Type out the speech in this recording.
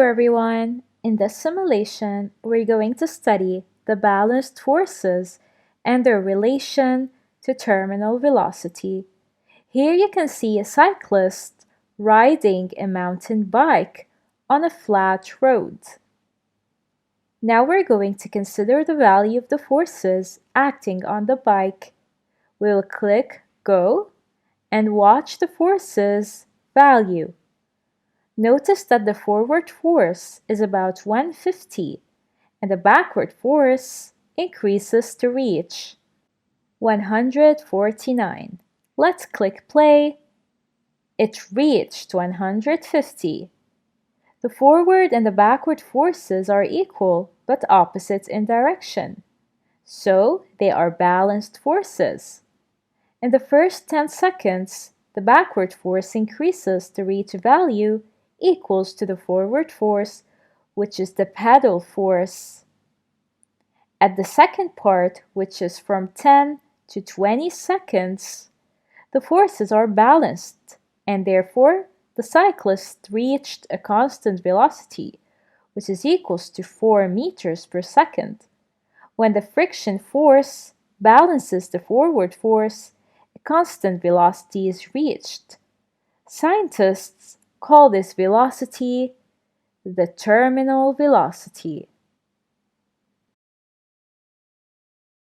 everyone! In this simulation, we're going to study the balanced forces and their relation to terminal velocity. Here you can see a cyclist riding a mountain bike on a flat road. Now we're going to consider the value of the forces acting on the bike. We'll click Go and watch the forces value. Notice that the forward force is about 150 and the backward force increases to reach 149. Let's click play. It reached 150. The forward and the backward forces are equal but opposite in direction, so they are balanced forces. In the first 10 seconds, the backward force increases to reach a value equals to the forward force, which is the pedal force. At the second part, which is from 10 to 20 seconds, the forces are balanced, and therefore the cyclist reached a constant velocity, which is equals to 4 meters per second. When the friction force balances the forward force, a constant velocity is reached. Scientists call this velocity the terminal velocity.